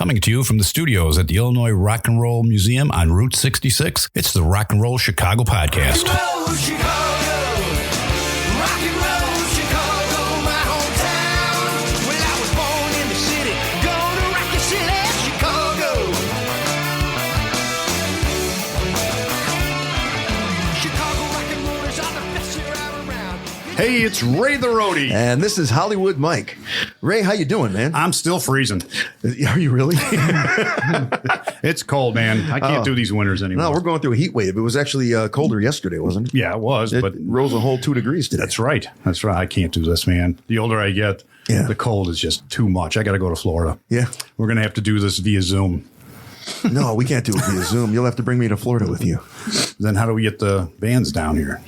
Coming to you from the studios at the Illinois Rock and Roll Museum on Route 66, it's the Rock and Roll Chicago podcast. Hey, it's Ray the Roadie. And this is Hollywood Mike. Ray, how you doing, man? I'm still freezing. Are you really? It's cold, man. I can't do these winters anymore. No, we're going through a heat wave. It was actually colder yesterday, wasn't it? Yeah, it was. It but rose a whole 2 degrees today. That's right. That's right. I can't do this, man. The older I get, the cold is just too much. I got to go to Florida. Yeah. We're going to have to do this via Zoom. No, we can't do it via Zoom. You'll have to bring me to Florida with you. Then how do we get the bands down here?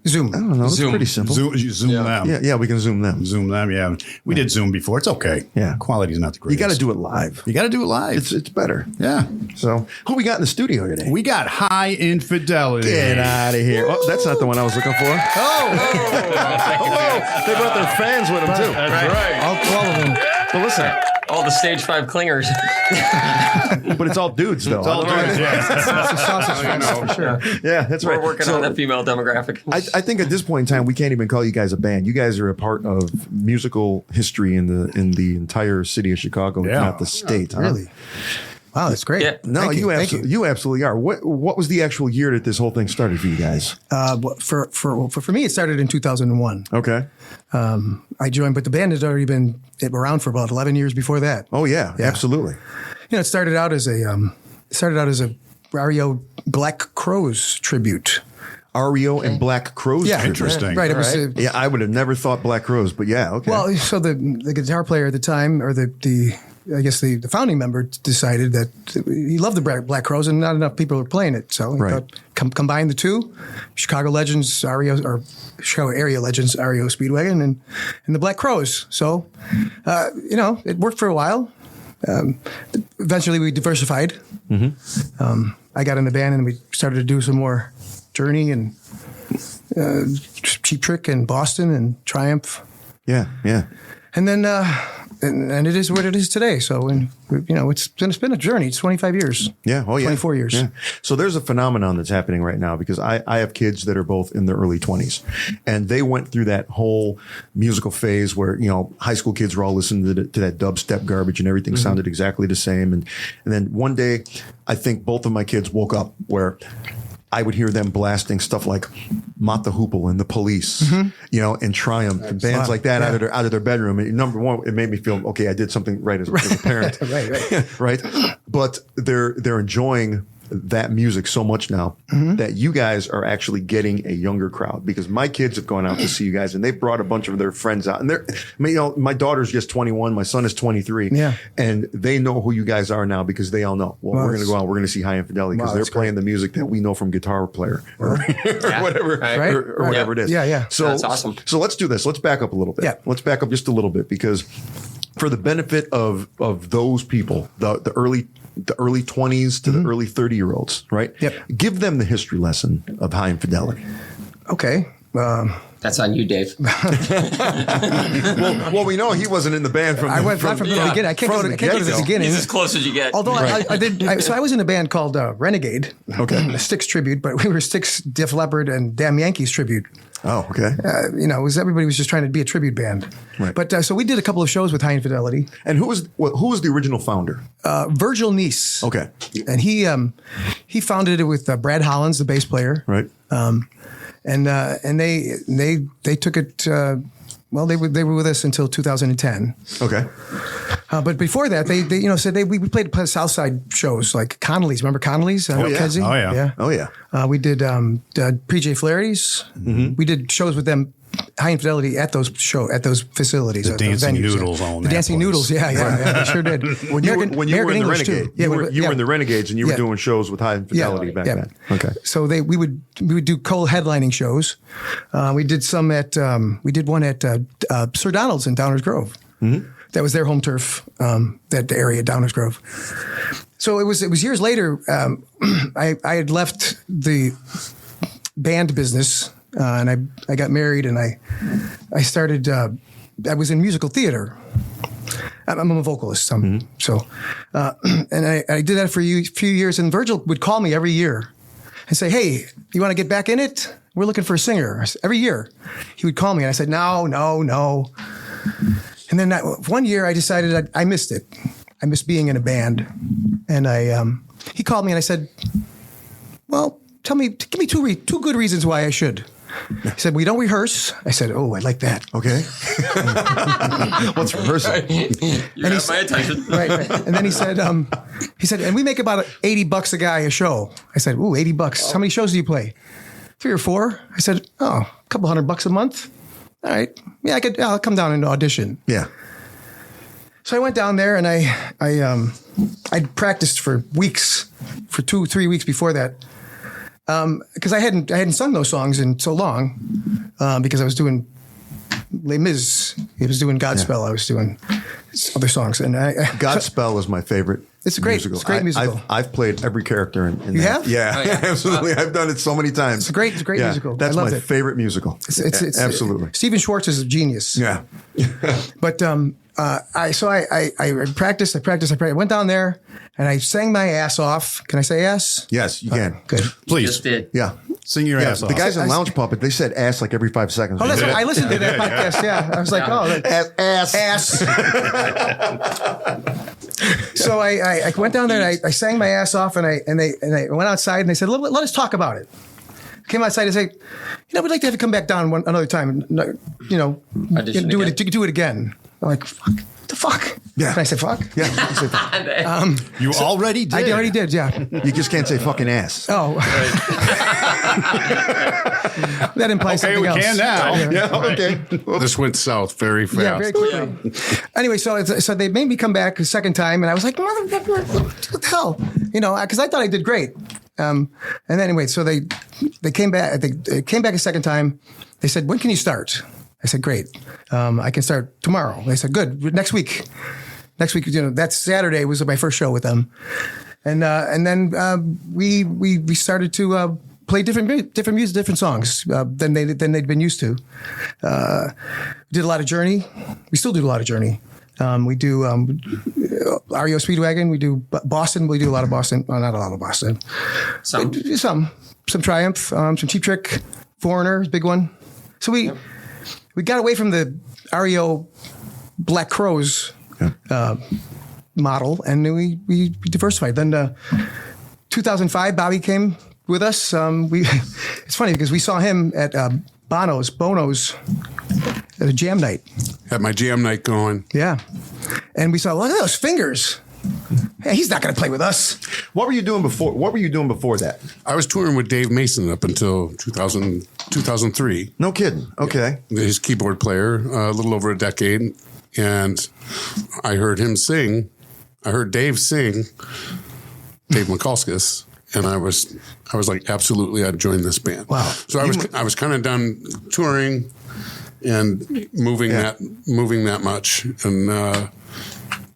Zoom. I don't know. It's pretty simple. Zoom them. Yeah, we can Zoom them. Zoom them, yeah. We did Zoom before. It's okay. Yeah. Quality's not the You greatest. got to do it live. You got to do it live. It's better. Yeah. So, who we got in the studio today? We got Hi Infidelity. Get out of here. Oh, that's not the one I was looking for. Oh, they brought their fans with them, too. That's right. All 12 of them. Well, listen. All the stage 5 clingers. But it's all dudes, though. It's all dudes, yeah. It's a sausage fest for sure. Yeah, that's right. We're working on that female demographic. I think at this point in time, we can't even call you guys a band. You guys are a part of musical history in the entire city of Chicago, if not the state. Huh? Really? Wow, that's great. Yeah. No, Thank you absolutely are. What was the actual year that this whole thing started for you guys? For me, it started in 2001. Okay. I joined, but the band had already been around for about 11 years before that. Oh yeah. Absolutely. It started out as a REO Black Crowes tribute. REO and Black Crowes. Yeah, tribute. Interesting. Right. It All was right. Yeah, I would have never thought Black Crowes, but yeah, okay. well. So the guitar player at the time, or the founding member, decided that he loved the Black Crowes, and not enough people were playing it. So he thought, combine the two, Chicago Legends, REO, or Chicago area legends, REO Speedwagon, and the Black Crowes. So, it worked for a while. Eventually, we diversified. Mm-hmm. I got in the band, and we started to do some more Journey and Cheap Trick and Boston and Triumph. Yeah. And then, and it is what it is today. So, it's been a journey. It's 25 years. Yeah. Oh, yeah. 24 years. Yeah. So there's a phenomenon that's happening right now because I have kids that are both in their early 20s, and they went through that whole musical phase where, high school kids were all listening to that dubstep garbage and everything sounded exactly the same. And then one day, I think both of my kids woke up where I would hear them blasting stuff like Mott the Hoople and the Police, and Triumph and bands like that out of their bedroom. And number one, it made me feel, okay, I did something right as a parent. Right. But they're enjoying that music so much now that you guys are actually getting a younger crowd, because my kids have gone out to see you guys and they've brought a bunch of their friends out, and my daughter's just 21, my son is 23, and they know who you guys are now because they all know, we're going to go out, we're going to see Hi Infidelity because they're playing the music that we know from Guitar Player or whatever, or whatever it is. So that's awesome. So let's do this. Let's back up a little bit. Let's back up just a little bit, because for the benefit of those people, the early 20s to the early 30-year-olds, right? Yep. Give them the history lesson of Hi Infidelity. Okay. That's on you, Dave. Well, we know he wasn't in the band from. I went from the beginning. I can't go to the beginning. He's as close as you get. Although I did. So I was in a band called Renegade. Okay. A Styx tribute, but we were Styx, Def Leppard, and Damn Yankees tribute. Oh, okay. Everybody was just trying to be a tribute band. Right. But so we did a couple of shows with Hi Infidelity. And who was the original founder? Virgil Neese. Okay. And he founded it with Brad Hollins, the bass player. Right. And they took it. They were with us until 2010. Okay. But before that, they said we played Southside shows like Connolly's. Remember Connolly's? Kedzie? Oh yeah. Oh yeah. We did PJ Flaherty's. Mm-hmm. We did shows with them, Hi Infidelity, at those facilities. The Dancing venues, Noodles on the Dancing place. Noodles. Yeah, they sure did. When you were in the English Renegade, too. you were in the Renegades, and you were doing shows with Hi Infidelity back then. Okay. So we would do co-headlining shows. We did some we did one at Sir Donald's in Downers Grove. Mm-hmm. That was their home turf, that area, Downers Grove. So it was years later. I had left the band business, and I got married, and I started. I was in musical theater. I'm a vocalist. So, and I did that for a few years. And Virgil would call me every year and say, "Hey, you want to get back in it? We're looking for a singer." Every year he would call me, and I said, "No." And then one year I decided I missed it. I missed being in a band, and he called me and I said, "Well, give me two good reasons why I should." He said, "We don't rehearse." I said, "Oh, I like that." Okay. What's rehearsing? You have my attention. Right. And then he said, "And we make about $80 a guy a show." I said, "Ooh, $80. How many shows do you play?" 3 or 4. I said, "Oh, a couple $100 a month." All right. Yeah, I'll come down and audition. Yeah. So I went down there and I'd practiced for weeks, for 2-3 weeks before that. Because I hadn't sung those songs in so long, because I was doing Les Mis, I was doing Godspell, I was doing other songs, and Godspell is my favorite. It's a great musical. It's a great musical. I've played every character in You that. have? Yeah, Oh, yeah. absolutely. I've done it so many times. It's a great musical. That's I loved my it. favorite musical. It's absolutely. Stephen Schwartz is a genius. Yeah. But I practiced. I went down there and I sang my ass off. Can I say ass? Yes, you can. Good. Please Just did. Yeah. sing your Yeah, ass off. the guys in Lounge Puppet, they said ass like every 5 seconds. Oh, that's right. I listened to that podcast. Yeah, I was like, ass. So I went down there and I sang my ass off, and I went outside and they said, let us talk about it. I came outside and said, we'd like to have you come back down another time. Audition do again. it again. I'm like, fuck. The fuck? Yeah. Can I say fuck? Yeah, you can say fuck. You already did. I already did, yeah. You just can't say fucking ass. Oh. That implies Okay, something we else. can now. Yeah, okay. This went south very fast. Yeah, very quickly. Anyway, so they made me come back a second time, and I was like, motherfucker, what the hell? Because I thought I did great. And then anyway, so they came back. They came back a second time. They said, when can you start? I said, great. I can start tomorrow. They said, good. Next week. That Saturday was my first show with them. And then we started to play different music, different songs than they'd been used to. Did a lot of Journey. We still do a lot of Journey. We do REO Speedwagon. We do Boston. We do a lot of Boston. Well, not a lot of Boston. Some Triumph. Some Cheap Trick. Foreigner, big one. So we got away from the REO Black Crows model, and we diversified. Then 2005, Bobby came with us. It's funny because we saw him at Bono's at a jam night. Had my jam night going. Yeah, and we saw, look at those fingers. Hey, he's not going to play with us. What were you doing before that? I was touring with Dave Mason up until 2003. No kidding. Okay. His keyboard player, a little over a decade. And I heard him sing. I heard Dave sing, Dave Mikulskis. And I was like, absolutely, I'd join this band. Wow. So I was kind of done touring and moving that much. And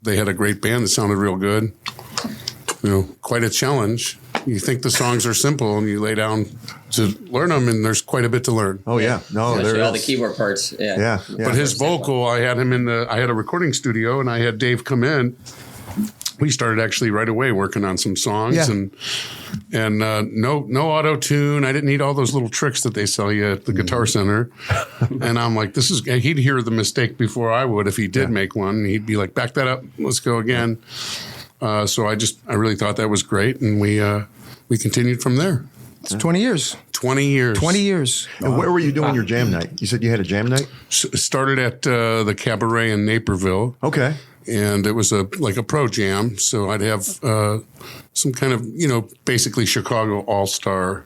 they had a great band that sounded real good. Quite a challenge. You think the songs are simple, and you lay down to learn them, and there's quite a bit to learn. Oh yeah, no, Especially there all is. the keyboard parts. Yeah. But his vocal, I had him I had a recording studio, and I had Dave come in. We started actually right away working on some songs, and no auto tune. I didn't need all those little tricks that they sell you at the Guitar Center. And I'm like, he'd hear the mistake before I would if he did make one. And he'd be like, back that up, let's go again. So I really thought that was great, and we continued from there. It's 20 years. 20 years. 20 years. And where were you doing your jam night? You said you had a jam night? Started at the Cabaret in Naperville. Okay. And it was like a pro jam. So I'd have some kind of, basically Chicago all-star,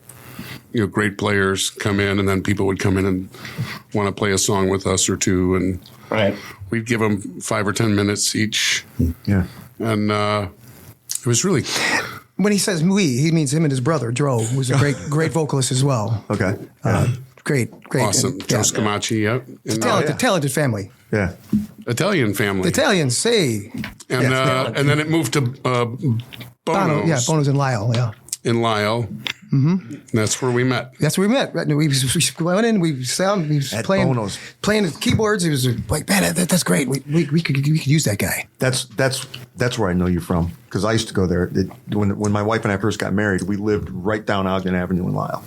great players come in, and then people would come in and want to play a song with us or two. And we'd give them 5 or 10 minutes each. Yeah. And it was really... When he says we, he means him and his brother, Dro, who's a great vocalist as well. Okay. Great. Awesome. And, Joe Scamacci, yep. And, talented family. Yeah. Italian family. The Italians, say. And then it moved to Bono. Bono's in Lyle, yeah. in Lisle. Mm-hmm. That's where we met. That's where we met. Right? We went in. We sound. He was playing the keyboards. He was like, man, that's great. We could use that guy. That's where I know you from, because I used to go there. When my wife and I first got married, we lived right down Ogden Avenue in Lisle.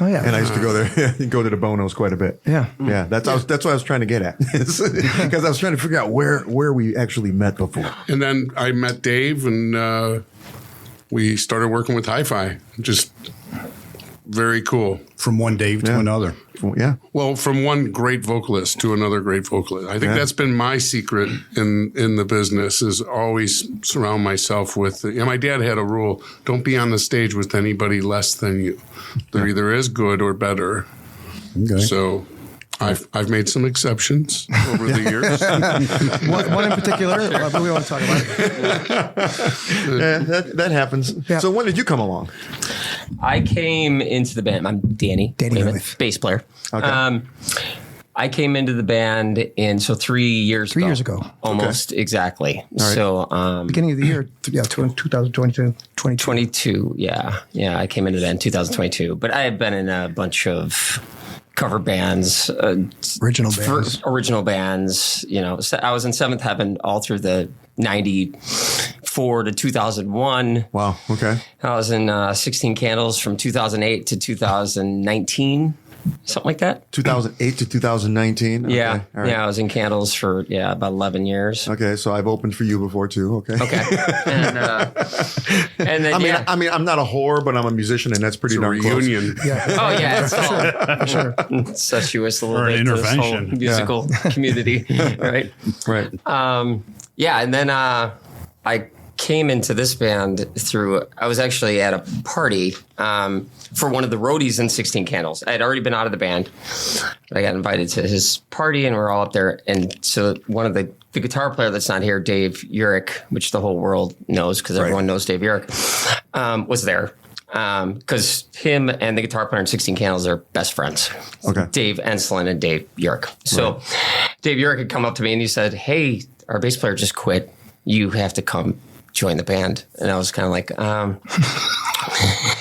Oh yeah, and I used to go there, go to the Bonos quite a bit. Yeah, yeah. That's what I was trying to get at, because I was trying to figure out where we actually met before. And then I met Dave, and we started working with Hi-Fi. Just very cool. From one Dave to another. Yeah. Well, from one great vocalist to another great vocalist. I think that's been my secret in the business, is always surround myself with. And my dad had a rule: don't be on the stage with anybody less than you. They're either as good or better. Okay. So I've made some exceptions over the years. one in particular, but we want to talk about it. Yeah, that happens. Yeah. So when did you come along? I came into the band. I'm Danny Wayman, bass player. Okay. I came into the band 3 years ago. 3 years ago. Almost exactly. Right. So beginning of the year, 2022. 22, yeah. I came into that in 2022. But I had been in a bunch of cover bands. Original bands. You know, I was in Seventh Heaven all through the 94 to 2001. Wow, okay. I was in 16 Candles from 2008 to 2019. Something like that. 2008 to 2019. Okay. Yeah. All right. Yeah. I was in Candles for, about 11 years. Okay. So I've opened for you before too. Okay. And then, I mean, I'm not a whore, but I'm a musician, and that's pretty darn reunion. Close. Yeah. Oh yeah. It's all sure. incestuous a little Or an bit to this whole intervention. musical community. Right. Right. And then I came into this band I was actually at a party for one of the roadies in 16 Candles. I had already been out of the band, but I got invited to his party, and we're all up there. And so one of the guitar player that's not here, Dave Urich, which the whole world knows because everyone knows Dave Urich, was there. Because him and the guitar player in 16 Candles are best friends. Okay. Dave Enslin and Dave Urich. So Dave Urich had come up to me and he said, "Hey, our bass player just quit. You have to come join the band." And I was kind of like,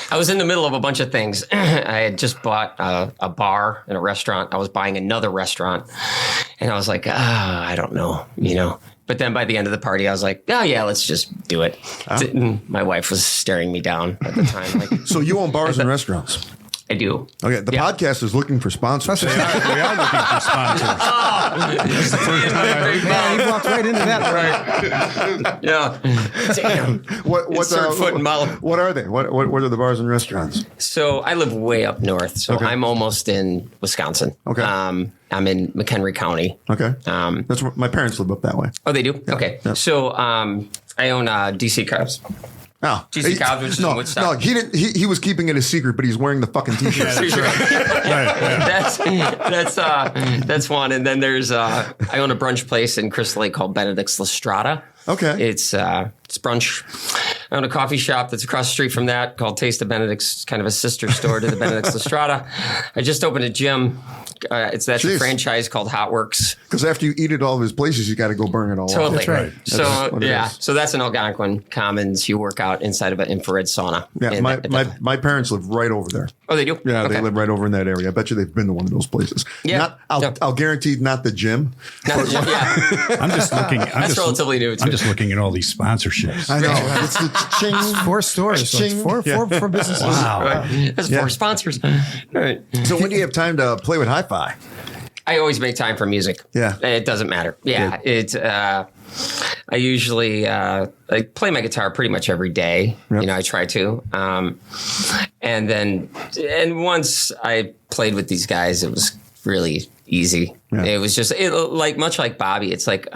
I was in the middle of a bunch of things. I had just bought a bar and a restaurant. I was buying another restaurant. And I was like, I don't know, But then by the end of the party, I was like, oh, yeah, let's just do it. My wife was staring me down at the time. Like, so you own bars and restaurants? I do. Okay, the podcast is looking for sponsors. We are looking for sponsors. Yeah, he walked right into that. Right. Yeah. Damn. What's foot and mouth. What are they? What are the bars and restaurants? So I live way up north. So I'm almost in Wisconsin. Okay. I'm in McHenry County. Okay. That's where my parents live up that way. Oh, they do? Yeah. Okay. Yeah. So I own DC Cubs. Oh, GC Cobbs, which is in Woodstock. No, he didn't. He was keeping it a secret, but he's wearing the fucking t-shirt. That's one. And then there's I own a brunch place in Crystal Lake called Benedict's La Strada. Okay, it's brunch. I own a coffee shop that's across the street from that called Taste of Benedict's, kind of a sister store to the Benedict's La Strada. I just opened a gym. That's a franchise called Hot Works. Because after you eat at all of his places, you got to go burn it all. Totally. That's right. So that's in Algonquin Commons. You work out inside of an infrared sauna. Yeah, my parents live right over there. Oh, they do? Yeah, they live right over in that area. I bet you they've been to one of those places. Yeah. I'll guarantee not the gym. Not the gym, yeah. I'm just looking. That's relatively new, too. I'm just looking at all these sponsorships. I know. It's the ching. 4 stores. So it's four businesses. Wow. Right. That's 4 sponsors. All right. So when do you have time to play with Hi-Fi? I always make time for music. Yeah. It doesn't matter. Yeah. I usually I play my guitar pretty much every day. Yep. I try to. And once I played with these guys, it was really easy. Yeah. It was just much like Bobby. It's like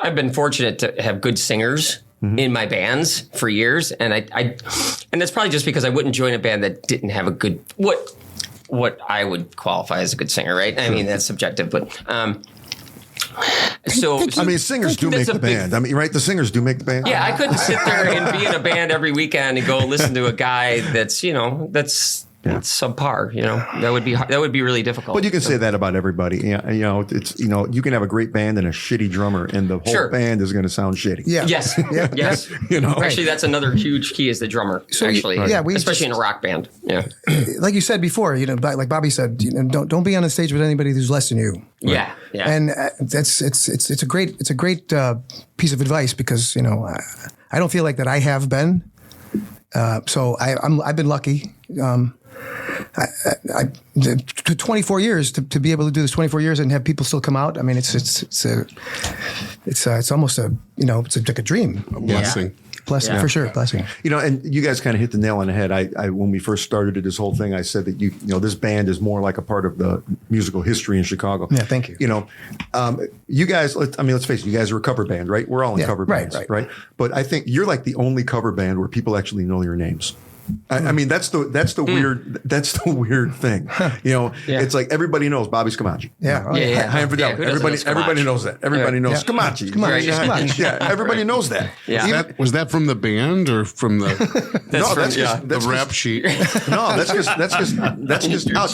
I've been fortunate to have good singers in my bands for years, and and that's probably just because I wouldn't join a band that didn't have a good what I would qualify as a good singer, right? I mean, that's subjective, but singers do make the band. Right? The singers do make the band. Yeah, I couldn't sit there and be in a band every weekend and go listen to a guy that's it's subpar. That would be really difficult. But you can say that about everybody. It's you can have a great band and a shitty drummer, and the whole band is going to sound shitty. Yeah. Yes. Yes. Actually, that's another huge key is the drummer. So especially in a rock band. Yeah. Like you said before, like Bobby said, don't be on the stage with anybody who's less than you. Right? Yeah. Yeah. And it's a great piece of advice because I don't feel like that I have been. So I've been lucky. 24 years to be able to do this 24 years and have people still come out. I mean, it's almost it's like a dream. A blessing. Blessing, for sure. Blessing. And you guys kind of hit the nail on the head. I when we first started this whole thing, I said that this band is more like a part of the musical history in Chicago. Yeah, thank you. You guys, let's face it, you guys are a cover band, right? We're all in cover bands, right? But I think you're like the only cover band where people actually know your names. I mean, that's the weird thing. It's like everybody knows Bobby Scamacci. Hi Infidelity. Everybody knows that. Everybody knows Scamacci. Yeah, everybody knows that. Yeah. Was that from the band or from the the rap sheet? No, that's just us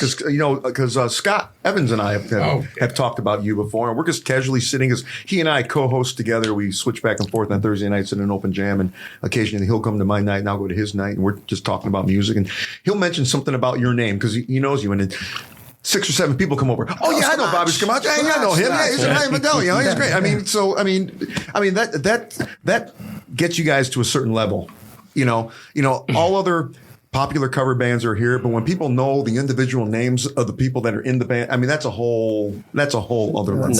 because Scott Evans and I have talked about you before, and we're just casually sitting because he and I co-host together. We switch back and forth on Thursday nights in an open jam, and occasionally he'll come to my night and I'll go to his night, and we're just talking about music, and he'll mention something about your name because he knows you, and then 6 or 7 people come over. Oh yeah, I know Bobby Scamacci. I know him. Yeah, he's in Hi Infidelity. He's great. I mean, that gets you guys to a certain level. All other popular cover bands are here, but when people know the individual names of the people that are in the band, I mean, that's a whole other level.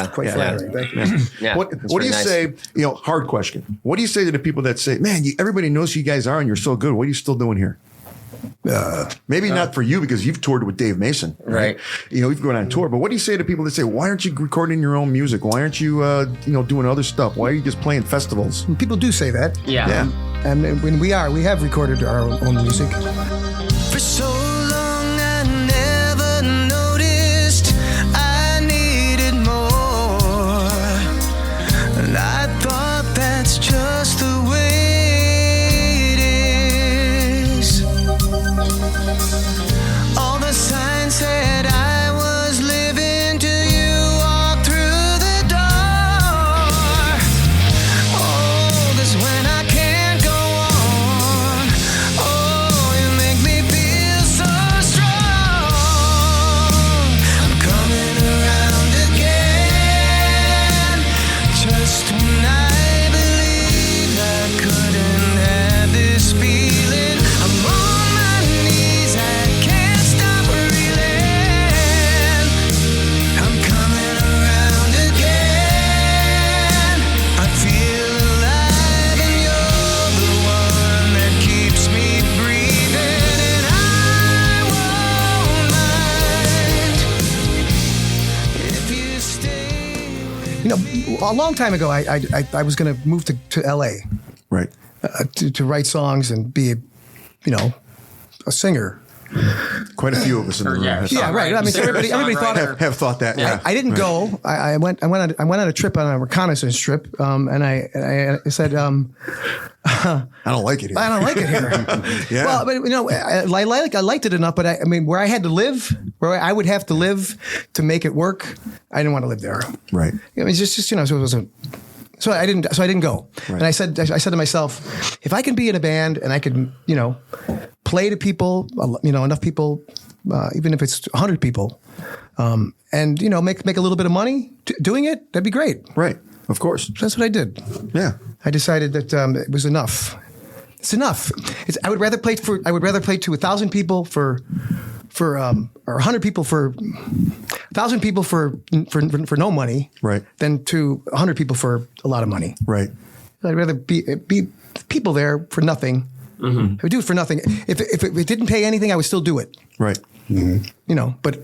Quite flattering. Thank you. Yeah. What do you say? Hard question. What do you say to the people that say, "Man, everybody knows who you guys are, and you're so good. What are you still doing here?" Maybe not for you because you've toured with Dave Mason, right? You've gone on tour. But what do you say to people that say, "Why aren't you recording your own music? Why aren't you, doing other stuff? Why are you just playing festivals?" People do say that. Yeah. And when we have recorded our own music. For so long I never noticed I needed more, and I thought that's just the way it is. All the signs said I was living till you walked through the door. Oh, 'cause when I can't go on, oh, you make me feel so strong. I'm coming around again, just when I believed I couldn't have this feeling. I'm on my knees, I can't stop reeling. I'm coming around again. I feel alive and you're the one that keeps me breathing, and I won't mind if you stay. A long time ago, I was going to move to L.A. Right. To write songs and be a singer. Quite a few of us in the room. Yeah, right. I mean, so everybody thought have thought that. Yeah. I didn't go. I went on a trip, on a reconnaissance trip, and I said, I don't like it here. I don't like it here. Yeah. Well, but I liked it enough. But I mean, where I had to live, where I would have to live to make it work, I didn't want to live there. Right. It was just so it wasn't. So I didn't go. Right. And I said to myself, if I can be in a band and I can, play to people, enough people, even if it's 100 people, and make a little bit of money doing it, that'd be great. Right. Of course. So that's what I did. Yeah. I decided that it was enough. It's enough. I would rather play to 1,000 people or 100 people for 1,000 people for no money, right, than to 100 people for a lot of money. Right. I'd rather be people there for nothing. Mm-hmm. I would do it for nothing. If it didn't pay anything, I would still do it. Right. Mm-hmm. But.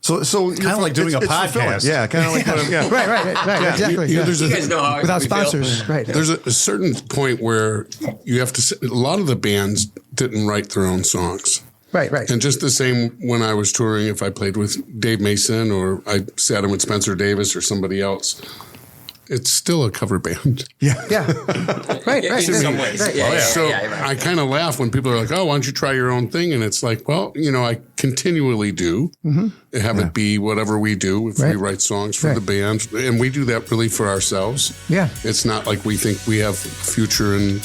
So kind of like doing a podcast. Yeah, kind of like yeah. Right, yeah. Exactly. You guys know how without sponsors, right? There's a certain point where you have to. A lot of the bands didn't write their own songs. Right. And just the same when I was touring, if I played with Dave Mason or I sat in with Spencer Davis or somebody else, it's still a cover band. Yeah. Right. In some ways. Right. Yeah, So right. I kind of laugh when people are like, "Oh, why don't you try your own thing?" And it's like, well, I continually do have it be whatever we do. If we Right. write songs for Right. the band, and we do that really for ourselves. Yeah. It's not like we think we have future and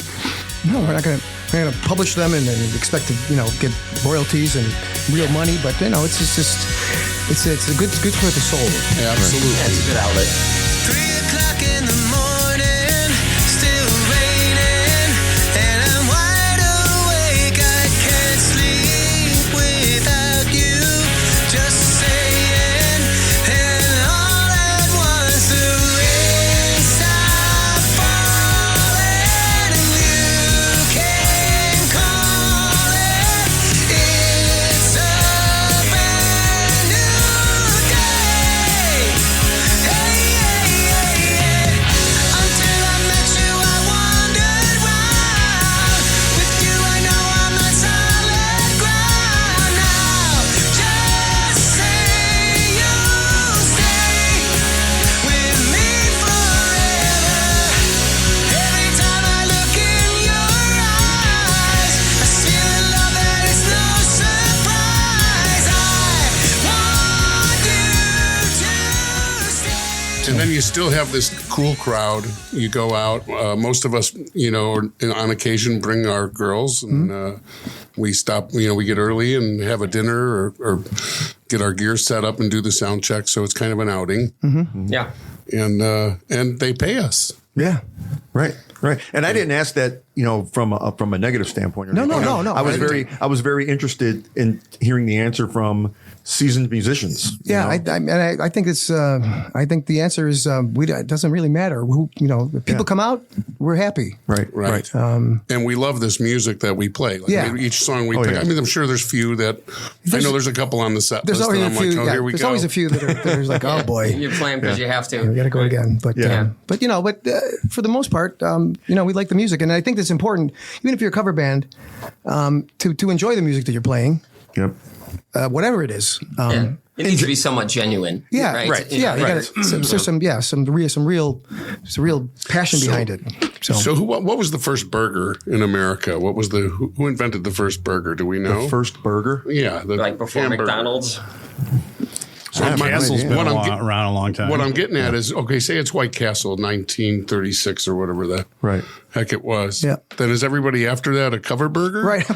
No, we're not going to publish them and expect to, get royalties and real money. But, it's just it's a good for the soul. absolutely. That's a good outlet. 3 o'clock in the morning, still raining, and I'm wide awake. I can't sleep without you. Just saying, and all at once the rain stopped falling, and you came calling. It's a brand new day. Hey, until I met you, I wandered round. With you, I know I'm on solid ground now. Just say you'll stay with me forever. Every time I look in your eyes, I feel a love that is no surprise. I want you to stay. And then you still have this cool crowd. You go out. Most of us, on occasion bring our girls, and we stop. We get early and have a dinner or get our gear set up and do the sound check. So it's kind of an outing, Yeah. and they pay us. Yeah. Right. And I didn't ask that, from a negative standpoint. Or No. anything. I was very interested in hearing the answer from seasoned musicians. Yeah, I think I think the answer is it doesn't really matter who. If people come out, we're happy. Right. And we love this music that we play. Like Yeah. each song we pick. yeah. I mean, I'm sure there's few that I know there's a couple on the set There's list always that a I'm few. like, oh, here we There's go. always a few that are like, oh boy, You're playing because you have to. we got to go again. But for the most part, we like the music, and I think it's important, even if you're a cover band, to enjoy the music that you're playing, Yep. whatever it is. It needs to be somewhat genuine. Yeah, Right. Yeah, you got there's some real passion behind it. So what was the first burger in America? What was who invented the first burger? Do we know? The first burger. Yeah, the Like before hamburger. McDonald's. So Yeah, Castle's been what I'm get- around a long time. What I'm getting at is, okay, say it's White Castle, 1936 or whatever the Right. heck it was. Yeah. Then is everybody after that a cover burger? Right,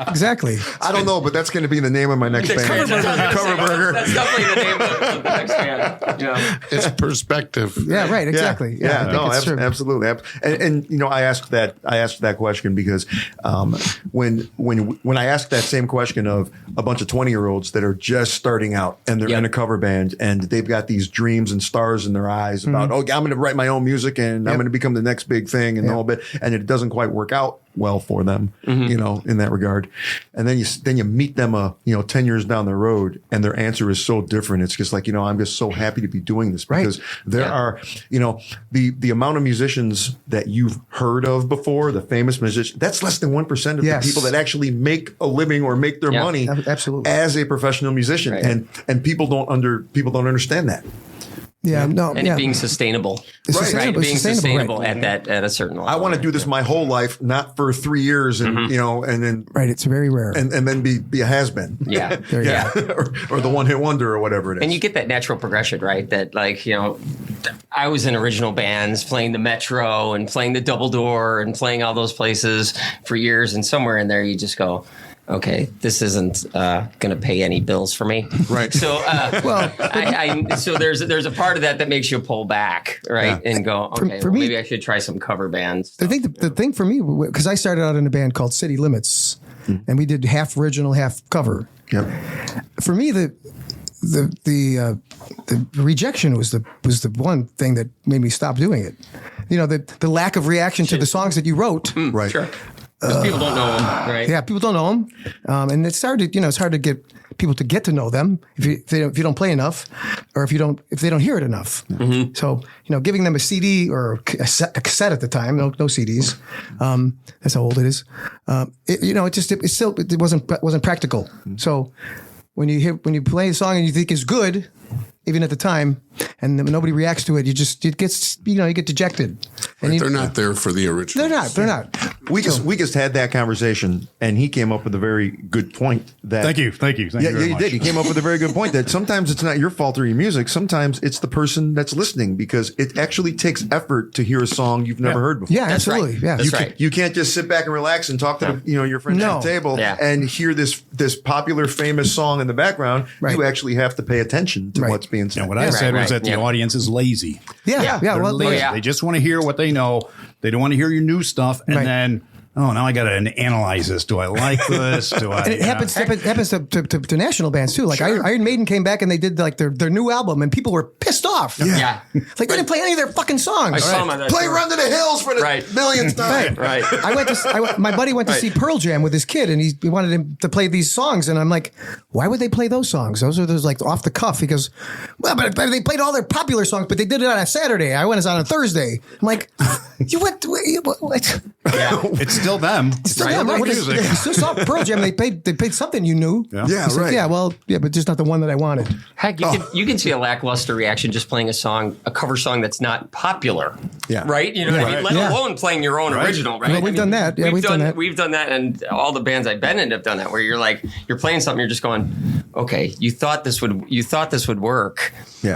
exactly. I don't know, but that's going to be the name of my next band. Cover burger. That's definitely the name of the next band. Yeah. It's perspective. Yeah, right, exactly. Yeah, I think no, it's true. absolutely. And I asked that question because when I asked that same question of a bunch of 20-year-olds that are just starting out and they're in a cover band and they've got these dreams and stars in their eyes about, I'm going to write my own music and I'm going to become the next big thing and the whole bit, and it doesn't quite work out well for them, in that regard. And then you meet them, 10 years down the road and their answer is so different. It's just like, I'm just so happy to be doing this because there are, the amount of musicians that you've heard of before, the famous musicians, that's less than 1% of the people that actually make a living or make their money Absolutely. as a professional musician. Right. And people don't understand that. Yeah, no, And it being sustainable. It's Right. sustainable, Being it's sustainable, sustainable at a certain level. I want to do this my whole life, not for 3 years and, and then, right. It's very rare. and then be a has-been. Yeah. There you go. or the one-hit wonder or whatever it is. And you get that natural progression, right? That I was in original bands playing the Metro and playing the Double Door and playing all those places for years. And somewhere in there, you just go, okay, this isn't going to pay any bills for me. Right. So, so there's a part of that makes you pull back, right? Yeah. And go, okay, for me- maybe I should try some cover bands. I think the thing for me, because I started out in a band called City Limits, and we did half original, half cover. Yep. For me, the rejection was the one thing that made me stop doing it. The lack of reaction to the songs that you wrote. Right. Sure. Because people don't know them, right? Yeah, people don't know them, and it's hard to get people to get to know them if you don't play enough, or if they don't hear it enough. Mm-hmm. So giving them a CD or a cassette at the time, no CDs. That's how old it is. It wasn't practical. So when you play a song and you think it's good, even at the time, and nobody reacts to it. You get dejected. And They're not there for the original. They're not. We just had that conversation, and he came up with a very good point. That Thank you very you much. did. He came up with a very good point that sometimes it's not your fault or your music. Sometimes it's the person that's listening, because it actually takes effort to hear a song you've never heard before. Yeah, That's absolutely. right. Yeah, That's right. You can't just sit back and relax and talk to your friends at the table and hear this popular, famous song in the background. Right. You actually have to pay attention to what's being said. And what I said was that the audience is lazy. Yeah. They're Well, lazy. yeah. They just want to hear what they know. They don't want to hear your new stuff. And then, now I got to analyze this. Do I like this? Do I? And it happens to national bands too. Like Iron Maiden came back and they did like their new album, and people were pissed off. Yeah. Like they didn't play any of their fucking songs. I saw them on that Play tour. Run to the Hills for the millionth time. Right. My buddy went to see Pearl Jam with his kid, and he wanted him to play these songs, and I'm like, why would they play those songs? Those are like off the cuff. He goes, well, but they played all their popular songs, but they did it on a Saturday. I went on a Thursday. I'm like, you went? What? Yeah. It's still them. It's still them, right? Music. You still saw Pearl Jam. They played something you knew. Yeah. Yeah, He's like, right. but just not the one that I wanted. Heck, you can see a lackluster reaction just playing a cover song that's not popular. Yeah. Right? You know what I mean? Let alone playing your own original, right? Well, we've done that. Yeah, we've done that. We've done that, and all the bands I've been in have done that, where you're playing something, you're just going, okay, you thought this would work,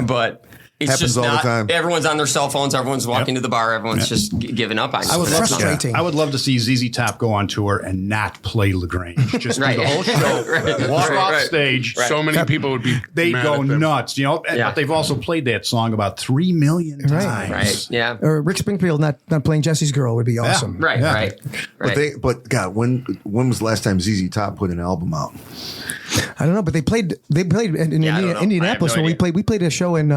but it's Happens just all the not. time. Everyone's on their cell phones. Everyone's walking to the bar. Everyone's just giving up on it. Frustrating. I would love to see ZZ Top go on tour and not play LaGrange. Just do the whole show, walk off stage. So many people would be. They'd mad go at them. nuts, But they've also played that song about 3 million times. Right. Yeah. Or Rick Springfield not playing Jesse's Girl would be awesome. Right. Yeah. Right. But God, when was the last time ZZ Top put an album out? I don't know, but they played in Yeah, I don't know. Indianapolis I have no when idea. we played a show in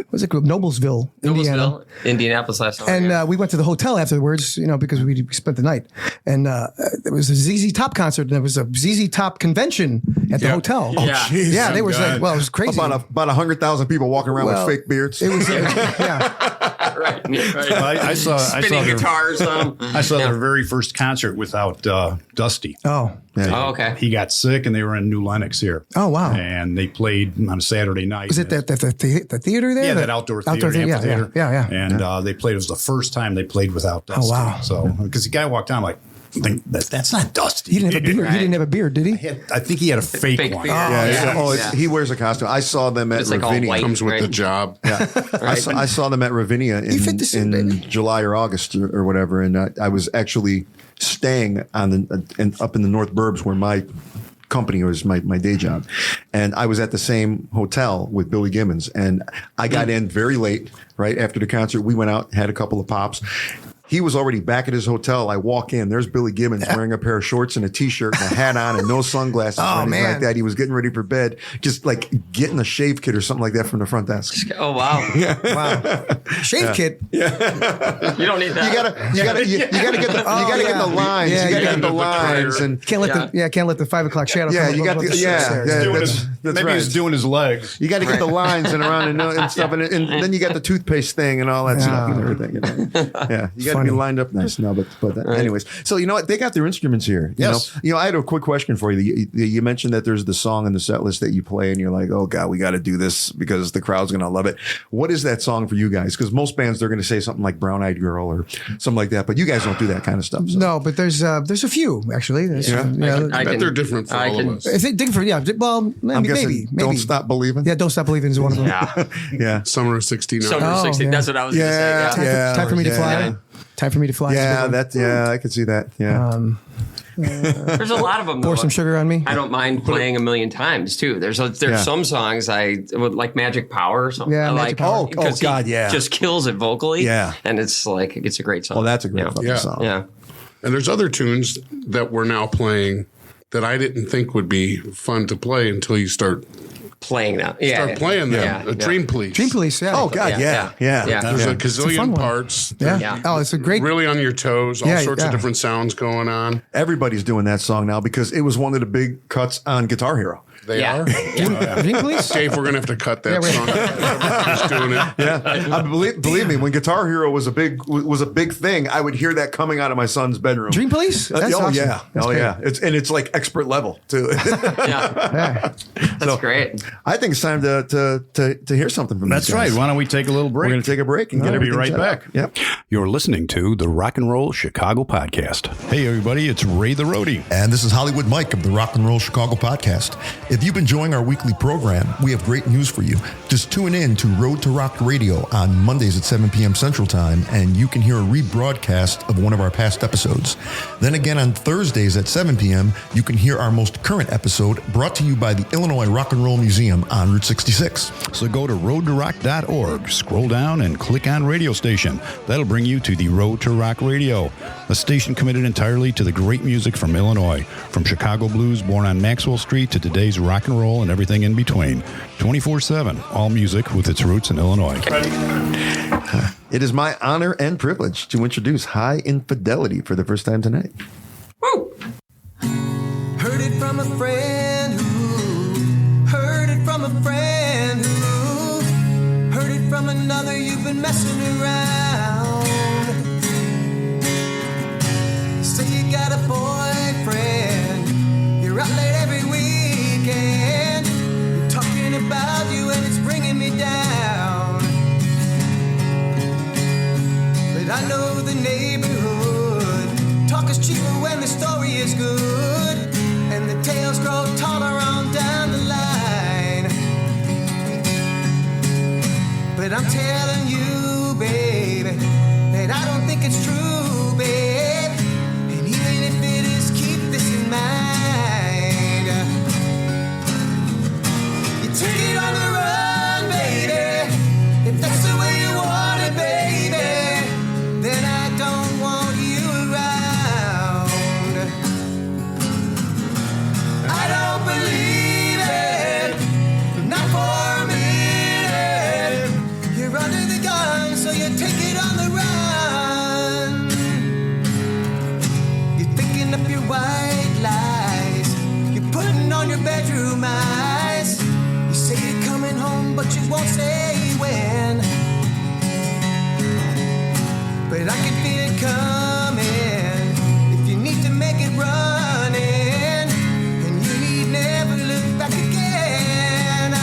what's it called, Noblesville, Indiana. Indianapolis last summer. And we went to the hotel afterwards, because we spent the night. And there was a ZZ Top concert, and there was a ZZ Top convention at the hotel. Oh, yeah. Yeah, they were like, well, it was crazy. About 100,000 people walking around with fake beards. It was, yeah. right. Well, I saw Spinning their, guitars. I saw their very first concert without Dusty. Oh. Oh, okay. He got sick, and they were in New Lenox here. Oh, wow. And they played on a Saturday night. Was it the theater there? Yeah, that outdoor theater. Amphitheater. Yeah. And they played. It was the first time they played without Dusty. Oh, wow. So because the guy walked down like, that's not Dusty. He didn't have a beard. Right. He didn't have a beard, did he? I think he had a fake one. beard. He wears a costume. I saw them at It's like all Ravinia. white. Comes with Right. the job. I saw them at Ravinia fit the suit, in baby. July or August or whatever, and I was actually staying up in the North Burbs where my company was my day job, and I was at the same hotel with Billy Gibbons, and I got in very late. Right after the concert, we went out, had a couple of pops. He was already back at his hotel. I walk in. There's Billy Gibbons wearing a pair of shorts and a T-shirt and a hat on and no sunglasses or anything like that. He was getting ready for bed, just like getting a shave kit or something like that from the front desk. Oh, wow. Wow. Shave kit. You don't need that. You gotta get the lines. Yeah, you gotta yeah. get the lines and Can't let the 5 o'clock shadow. Yeah, come you up got up the- the yeah, stairs. yeah. That's Maybe right. he's doing his legs. you got to get the lines and around and stuff, and then you got the toothpaste thing and all that stuff and everything. Yeah, you got to be lined up nice. No, but anyways, so you know what? They got their instruments here. Yes. You know, I had a quick question for you. You mentioned that there's the song in the set list that you play, and you're like, oh God, we got to do this because the crowd's going to love it. What is that song for you guys? Because most bands they're going to say something like Brown Eyed Girl or something like that, but you guys don't do that kind of stuff. So. No, but there's a few actually. I bet they're different for all of us. Is it different? Yeah. Well, I'm guessing maybe. Don't Stop Believing. Yeah, Don't Stop Believing is one of them. Yeah. Yeah. Summer of '69. Summer of 16. yeah. That's what I was going to say. Yeah. Time for me to fly. Yeah. Time for me to fly. is a Yeah, good one. I could see that. Yeah. There's a lot of them. Pour though. some sugar on me. I don't mind playing a million times too. There's some songs I would like Magic Power or something. Yeah, I Magic like Power. because God, he yeah. just kills it vocally. Yeah. and it's a great song. Oh, that's a great fucking Yeah. song. yeah. And there's other tunes that we're now playing that I didn't think would be fun to play until you start Playing that. Yeah, playing them. Yeah, Dream Police. Dream Police. Yeah. Oh God, yeah. There's a fun gazillion one. parts. Yeah. Yeah. Oh, it's a great. Really on your toes. All Yeah, sorts yeah. of different sounds going on. Everybody's doing that song now because it was one of the big cuts on Guitar Hero. They are? Dream Police? Dave, we're going to have to cut that song. Just doing it. Yeah, believe me, when Guitar Hero was a big thing, I would hear that coming out of my son's bedroom. Dream Police? That's awesome. Yeah, yeah. It's like expert level too. Yeah. That's great. I think it's time to hear something from That's these guys. right. Why don't we take a little break? We're going to take a break and get We'll be everything right set back. up. Yep. You're listening to the Rock and Roll Chicago Podcast. Hey, everybody, it's Ray the Roadie. And this is Hollywood Mike of the Rock and Roll Chicago Podcast. If you've been enjoying our weekly program, we have great news for you. Just tune in to Road to Rock Radio on Mondays at 7 p.m. Central Time, and you can hear a rebroadcast of one of our past episodes. Then again on Thursdays at 7 p.m., you can hear our most current episode brought to you by the Illinois Rock and Roll Museum on Route 66. So go to roadtorock.org, scroll down, and click on Radio Station. That'll bring you to the Road to Rock Radio, a station committed entirely to the great music from Illinois, from Chicago blues born on Maxwell Street to today's rock and roll and everything in between. 24/7, all music with its roots in Illinois. It is my honor and privilege to introduce Hi Infidelity for the first time tonight. Woo! Heard it from a friend who heard it from a friend who heard it from another. You've been messing around. Say you got a boyfriend. You're out late every weekend. You're talking about you and it's bringing me down. But I know the neighborhood. Talk is cheaper when the story is good. And the tales grow taller on down the line. But I'm telling you, baby, that I don't think it's true, babe. And even if it is, keep this in mind. You take it on the run, baby. If that's the way you want it, baby, then I don't want you around. I don't believe it, not for a minute. You're under the gun, so you take it on the run. You're thinking up your white lies. You're putting on your bedroom eyes. You say you're coming home, but you won't say when. But I can feel it coming. If you need to make it running, and you need never look back again.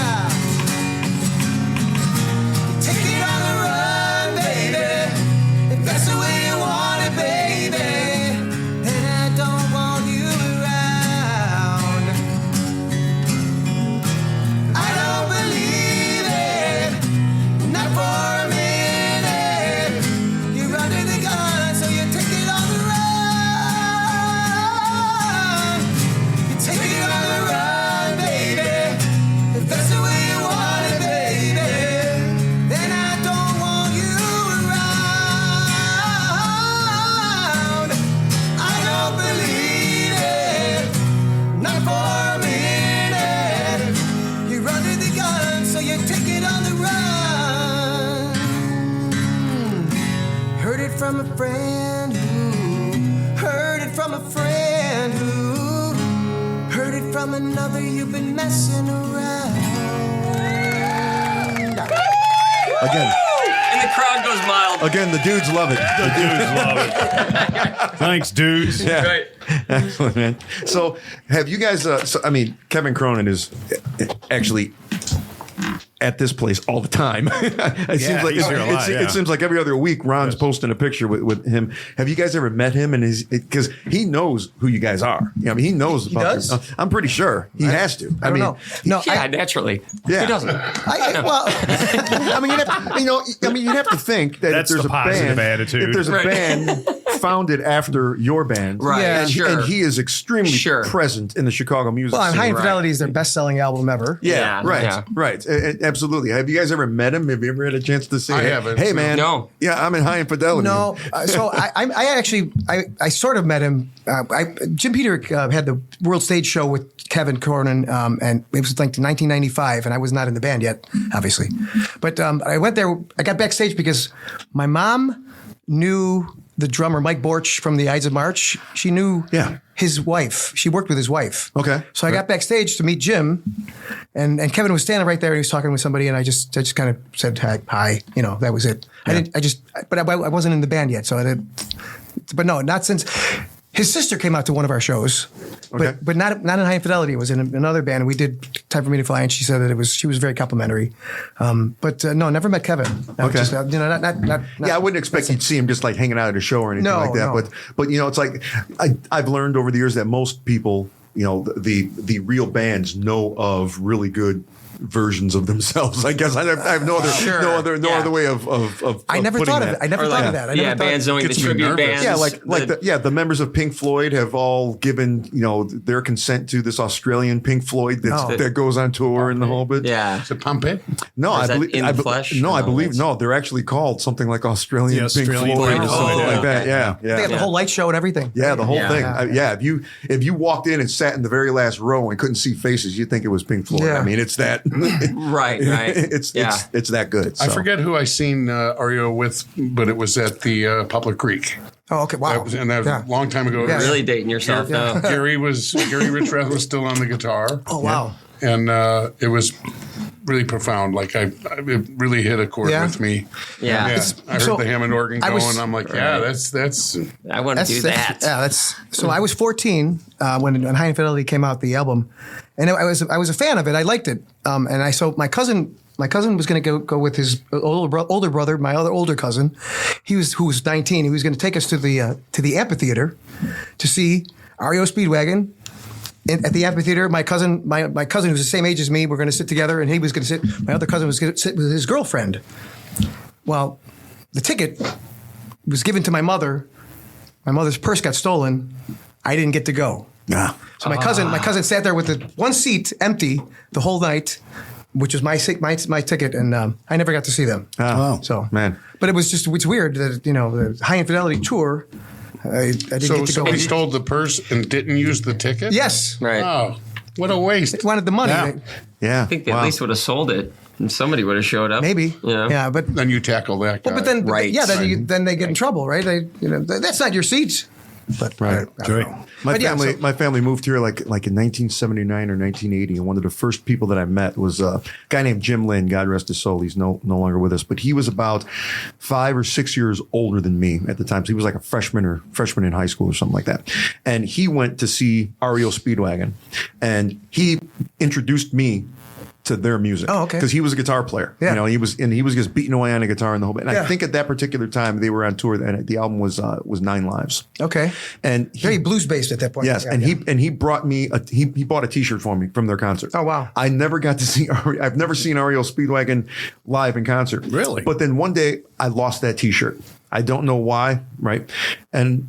Take it on the run, baby. If that's the way you want it, baby, then I don't want you around. I don't believe it, not for a minute. You're under the gun, so you take it on the run. You take it on the run, baby. If that's the way you want it, baby, then I don't want you around. I don't believe it, not for a minute. You're under the gun, so you take it on the run. Heard it from a friend who heard it from a friend who heard it from another. You've been messing around. Again, And the crowd goes mild. again, the dudes love it. The dudes love it. Thanks, dudes. Yeah. Right. Excellent, man. So, have you guys? Kevin Cronin is actually at this place all the time. It seems like he's here a lot, it seems like every other week Ron's posting a picture with him. Have you guys ever met him? And because he knows who you guys are. You know, I mean, he knows. He about does? I'm pretty sure he has to. I don't know. No, Yeah, naturally. Yeah. He doesn't. Well, I mean, you'd have to think that That's if there's the a positive band, attitude. if there's a Right. band founded after your band, Right, Yeah. sure. and he is extremely Sure. present in the Chicago music well, scene. High Infidelity is their best-selling album ever. Yeah, Yeah, right, yeah. right. Absolutely. Have you guys ever met him? Have you ever had a chance to say, I hey, haven't, hey no. man, No. yeah, I'm in High Infidelity. No, so I actually sort of met him. Jim Peter had the World Stage Show with Kevin Cronin, and it was like 1995, and I was not in the band yet, obviously. But I went there. I got backstage because my mom knew the drummer Mike Borch from the Ides of March. She knew his wife. She worked with his wife. Okay. So I got backstage to meet Jim, and Kevin was standing right there. And he was talking with somebody, and I just kind of said hi. You know, that was it. But I wasn't in the band yet, so I didn't. But no, not since. His sister came out to one of our shows, but not in High Infidelity. It was in another band. And we did Time for Me to Fly, and she said that she was very complimentary. But no, never met Kevin. Okay. Just, not. Yeah, I wouldn't expect you'd see him just like hanging out at a show or anything like that. No. But you know, it's like I've learned over the years that most people, you know, the real bands know of really good versions of themselves. I guess I have no other way of I never putting thought that. of it. I never thought of that. Bands knowing the Gets me tribute nervous. bands. Yeah, the members of Pink Floyd have all given, you know, their consent to this Australian Pink Floyd that goes on tour and the whole bit. Yeah. Is it Pompeii? No, Or I is that believe In the Flesh? No, I No, believe that's- they're actually called something like Australian The Australian Pink Floyd or Pink something Floyd, like that. yeah. Yeah. They had the whole light show and everything. Yeah, the whole Yeah. thing. If you walked in and sat in the very last row and couldn't see faces, you'd think it was Pink Floyd. Yeah. I mean, it's that. Right. It's that good. I so. forget who I seen REO with, but it was at the Poplar Creek. Oh, okay. Wow. That was a long time ago. Yeah. Really dating yourself now. Gary Richrath was still on the guitar. Oh, wow. And it was really profound. Like it really hit a chord Yeah. with me. Yeah. I heard So, the Hammond organ I going. was- I'm like, that's I want to do that. So I was 14 when High Infidelity came out, the album, and I was a fan of it. I liked it, and so my cousin was going to go with his older brother, my other older cousin, who was 19. He was going to take us to the amphitheater to see REO Speedwagon. At the amphitheater, my cousin, who's the same age as me, we're going to sit together, and he was going to sit. My other cousin was going to sit with his girlfriend. Well, the ticket was given to my mother. My mother's purse got stolen. I didn't get to go. Yeah. So my cousin sat there with the one seat empty the whole night, which was my ticket, and I never got to see them. Oh, So man. But it's weird that the High Infidelity tour. I didn't get to go. somebody stole the purse and didn't use the ticket? Yes. Right. Oh, what a waste. They wanted the money. Yeah. Yeah. I think they at least would have sold it, and somebody would have showed up. Maybe. Yeah. Yeah, but Then you tackle that guy. but then Right. then they get in trouble, right? That's not your seats. But Right. I don't Right. know. My But yeah, family, so- my family moved here like in 1979 or 1980, and one of the first people that I met was a guy named Jim Lynn. God rest his soul. He's no longer with us, but he was about 5 or 6 years older than me at the time. So he was like a freshman in high school or something like that. And he went to see REO Speedwagon, and he introduced me to their music. Oh, okay. Because he was a guitar player. Yeah. You know, he was just beating away on a guitar and the whole bit. And Yeah. I think at that particular time they were on tour, and the album was 9 Lives. Okay. And Very blues based at that point. Yes, Yeah, and yeah. he brought me he bought a T-shirt for me from their concert. Oh, wow. I never got to see I've never seen REO Speedwagon live in concert. Really? But then one day I lost that T-shirt. I don't know why, right? And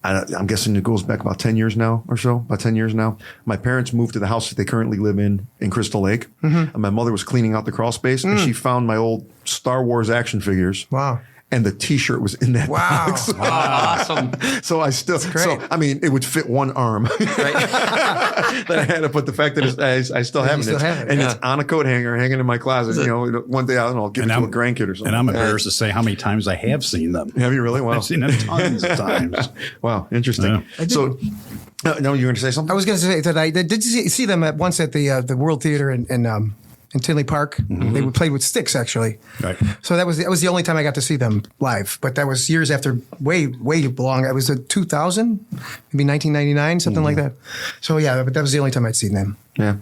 I'm guessing it goes back about 10 years now or so, about 10 years now. My parents moved to the house that they currently live in Crystal Lake. And my mother was cleaning out the crawl space, and she found my old Star Wars action figures. Wow. And the T-shirt was in that Wow. box. Awesome. So I still, great. I mean, it would fit one arm that I had it, but the fact that I still have it, still have it, and yeah. it's on a coat hanger hanging in my closet. You know, one day I'll give it to a grandkid or something. And I'm embarrassed to say how many times I have seen them. Have you really? Wow. I've seen them tons of times. Wow, interesting. Yeah. So, no, you were going to say something? I was going to say that I did see them once at the World Theater in Tinley Park. They would play with Styx, actually. Right. So that was the only time I got to see them live. But that was years after, way long. It was 2000, maybe 1999, something like that. So yeah, but that was the only time I'd seen them. Yeah.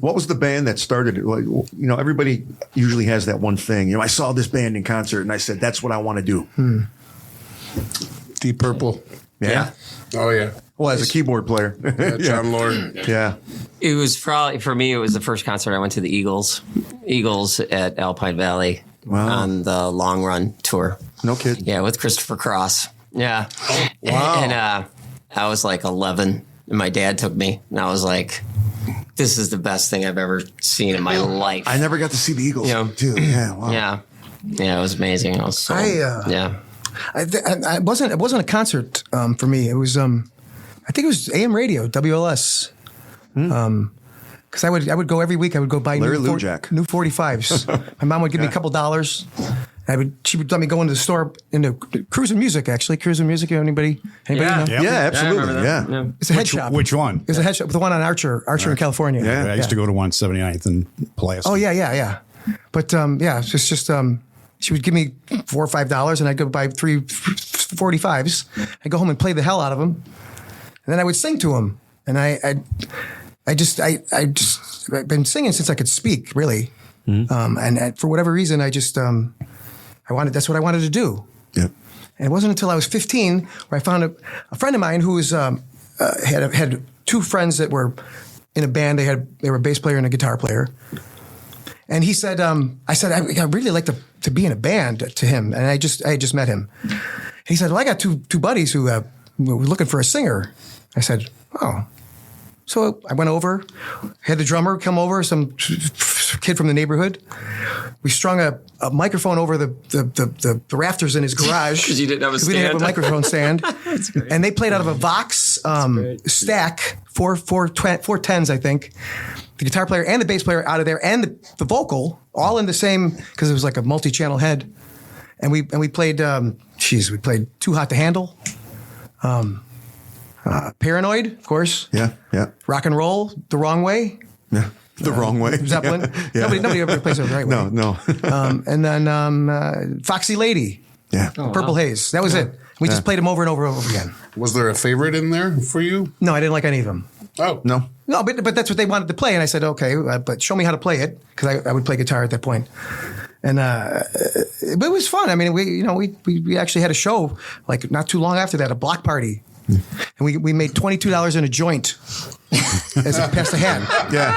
What was the band that started it? Like, you know, everybody usually has that one thing. You know, I saw this band in concert and I said, that's what I want to do. Deep Purple. Yeah. Oh, yeah. Well, as a keyboard player. John Lord. Yeah. It was probably, for me, it was the first concert I went to, the Eagles at Alpine Valley on the Long Run tour. No kidding. Yeah, with Christopher Cross. Yeah. wow. And I was like 11, and my dad took me, and I was like, this is the best thing I've ever seen in my life. I never got to see the Eagles, Yeah. too. Yeah. Wow. Yeah. Yeah, it was amazing. I was so, yeah. It wasn't a concert for me. It was I think it was AM radio, WLS. Because I would go every week. I would go buy Larry new Lujack. 45s. My mom would give me a couple dollars, She would let me go into the store into Cruising Music. Actually, Cruising Music. Anybody know? Yeah. Yeah, absolutely. Yeah, Yeah. It's a head shop. Which one? It's a head shop. The one on Archer in California. Yeah. I used to go to 179th and play us. Oh yeah. But it's just she would give me $4 or $5, and I'd go buy 3 45s. I'd go home and play the hell out of them, and then I would sing to them. And I've been singing since I could speak, really. And for whatever reason, that's what I wanted to do. Yeah. And it wasn't until I was 15 where I found a friend of mine who was had 2 friends that were in a band. They were a bass player and a guitar player. And he said, I said, I'd really like to be in a band to him. And I just met him. He said, well, I got two buddies who were looking for a singer. I said, oh. So I went over, had the drummer come over, some kid from the neighborhood. We strung a microphone over the rafters in his garage. Because you didn't have a stand. We didn't have a microphone stand. And they played out of a Vox stack, four 10s, I think. The guitar player and the bass player out of there, and the vocal, all in the same, because it was like a multi-channel head. And we played, we played Too Hot to Handle. Paranoid, of course. Yeah. Rock and Roll, The Wrong Way. Yeah. The wrong way. Zeppelin. Yeah. Nobody ever plays it the right way. No. And then Foxy Lady. Yeah. Purple Haze. That was it. We just played them over and over and over again. Was there a favorite in there for you? No, I didn't like any of them. Oh. No. No, but that's what they wanted to play. And I said, okay, but show me how to play it. Because I would play guitar at that point. And but it was fun. I mean, we actually had a show like not too long after that, a block party. And we made $22 in a joint as a past a hand. Yeah.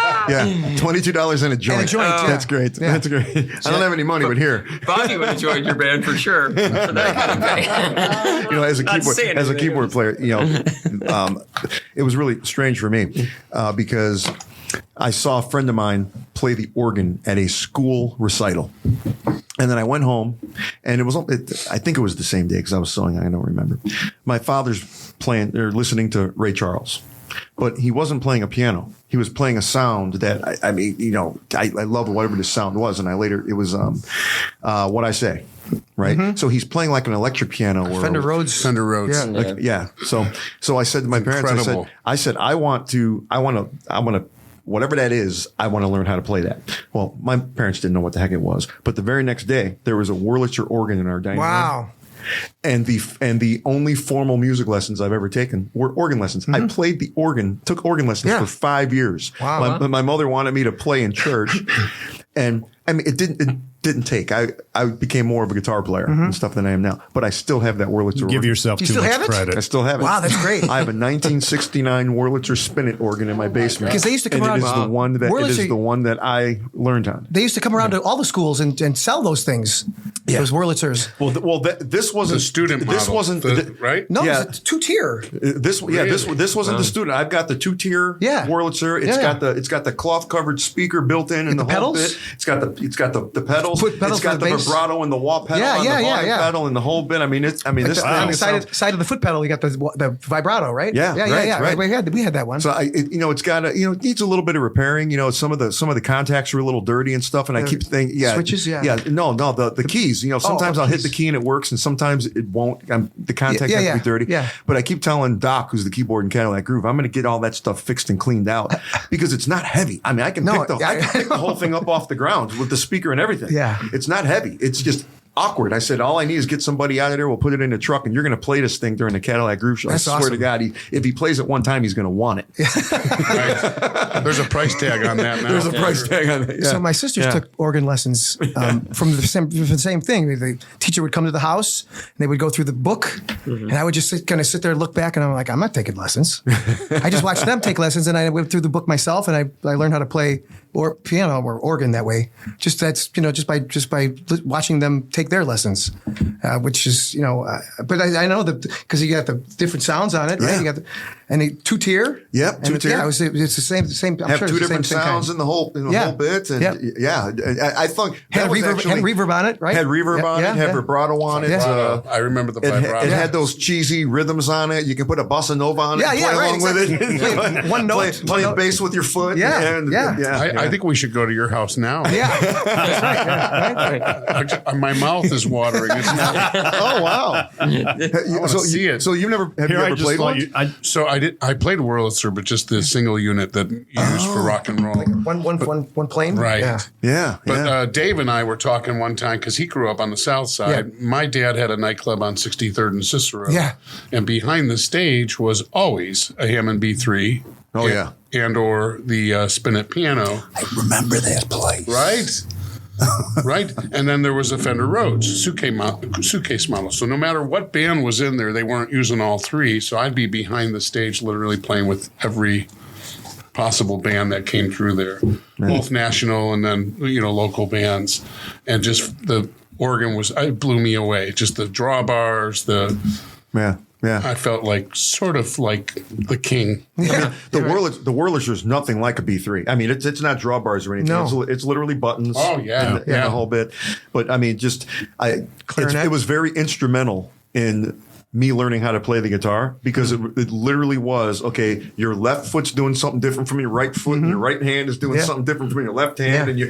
$22 in a joint. And a joint, yeah. That's great. Yeah. That's great. I don't have any money, but here. Bobby would have joined your band for sure. For that kind of pay. As a keyboard player, it was really strange for me because I saw a friend of mine play the organ at a school recital. And then I went home, and I think it was the same day because I was sewing. I don't remember. My father's listening to Ray Charles, but he wasn't playing a piano. He was playing a sound that I love whatever the sound was. And it was What I Say, right? Mm-hmm. So he's playing like an electric piano or Fender Rhodes. Yeah. So I said to my parents, I said, I want to, whatever that is, I want to learn how to play that. Well, my parents didn't know what the heck it was, but the very next day there was a Wurlitzer organ in our dining room. Wow. And the only formal music lessons I've ever taken were organ lessons. Mm-hmm. I played the organ, took organ lessons for 5 years. Wow. My mother wanted me to play in church, and I mean, it didn't take. I became more of a guitar player and stuff than I am now. But I still have that Wurlitzer organ. Give yourself too much credit. I still have it. Wow, that's great. I have a 1969 Wurlitzer Spinet organ in my basement. Because they used to come around. It is the one that I learned on. They used to come around to all the schools and sell those things. Yeah. Those Wurlitzers. This wasn't the student model. This wasn't right. No, it's a 2-tier. This wasn't the student. I've got the 2-tier Wurlitzer. It's got the cloth covered speaker built in and the whole bit. It's got the pedals. It's got the vibrato and the wah pedal and the volume pedal and the whole bit. I mean, this on the side of the foot pedal, you got the vibrato, right? Yeah. Right. We had that one. So it's got it needs a little bit of repairing. Some of the contacts are a little dirty and stuff. And I keep thinking, switches, no, the keys. Sometimes I'll hit the key and it works, and sometimes it won't. The contacts have to be dirty. Yeah. But I keep telling Doc, who's the keyboard in Cadillac Groove, I'm going to get all that stuff fixed and cleaned out because it's not heavy. I mean, I can pick the whole thing up off the ground with the speaker and everything. Yeah. It's not heavy. It's just awkward. I said, all I need is get somebody out of there. We'll put it in the truck, and you're going to play this thing during the Cadillac Groove Show. That's I swear awesome. to God, if he plays it one time, he's going to want it. Right. There's a price tag on that now. There's a price tag on it. Yeah. So my sisters took organ lessons from the same thing. The teacher would come to the house, and they would go through the book, and I would just sit there and look back, and I'm like, I'm not taking lessons. I just watched them take lessons, and I went through the book myself, and I learned how to play piano or organ that way. Just by watching them take their lessons, which is but I know that because you got the different sounds on it, right? You got and a 2-tier. Yep, 2-tier. Yeah, it's the same. I'm have sure two it's different same sounds in the whole bit, and I thought had reverb on it, right? Had reverb on it, had vibrato on it. I remember the vibrato. It had those cheesy rhythms on it. You can put a bossa nova on it, and play along with it. One note, play bass with your foot. I I think we should go to your house now. Yeah, that's right. Yeah, right. My mouth is watering. It's not, Oh wow! wanna see it. So you've never have you ever played one? so I played Wurlitzer, but just the single unit that you use for rock and roll. One plane. Right. Yeah. Yeah, But Dave and I were talking one time because he grew up on the south side. Yeah. My dad had a nightclub on 63rd and Cicero. Yeah. And behind the stage was always a Hammond B3. Oh, yeah. And or the spinet piano. I remember that place. Right? Right? And then there was a Fender Rhodes suitcase model. So no matter what band was in there, they weren't using all three. So I'd be behind the stage literally playing with every possible band that came through there, both national and then, local bands. And just the organ it blew me away. Just the drawbars, yeah. I felt sort of like the king. The Wurlitzer's nothing like a B3. I mean, it's not drawbars or anything. No. It's literally buttons. Oh, yeah. And the whole bit. But I mean, it was very instrumental in me learning how to play the guitar because it literally was, okay, your left foot's doing something different from your right foot and your right hand is doing something different from your left hand. And you're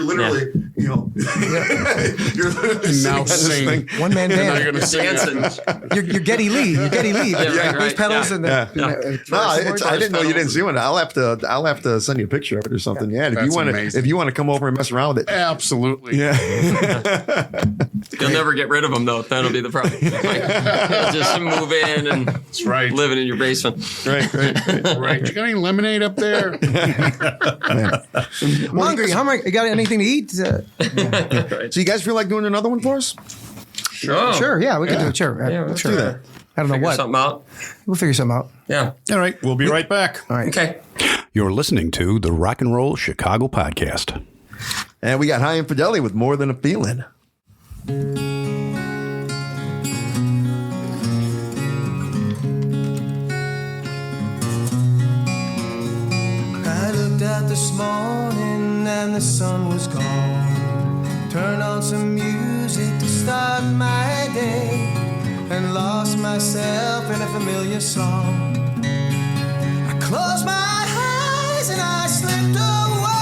literally, you're literally now sing. sing. One man Now you're band. going to sing Dancing. You're Geddy Lee. You're Geddy Lee. right, Those pedals yeah. and the. No, I didn't know you didn't see one. I'll have to send you a picture of it or something. Yeah, That's amazing. if you want to come over and mess around with it. Absolutely. Yeah. You'll never get rid of them, though. That'll be the problem. Just move in and That's right. living in your basement. Right. Right. You got any lemonade up there? I'm hungry. You got anything to eat? So you guys feel like doing another one for us? Sure. Yeah, we can do it. Sure. Yeah, let's sure. do that. I don't know Figure what. something out. We'll figure something out. Yeah. All right, we'll be right back. All right. Okay. You're listening to the Rock and Roll Chicago podcast. And we got Hi Infidelity with More Than a Feeling. I looked out this morning and the sun was gone. Turned on some music to start my day and lost myself in a familiar song. I closed my eyes and I slipped away.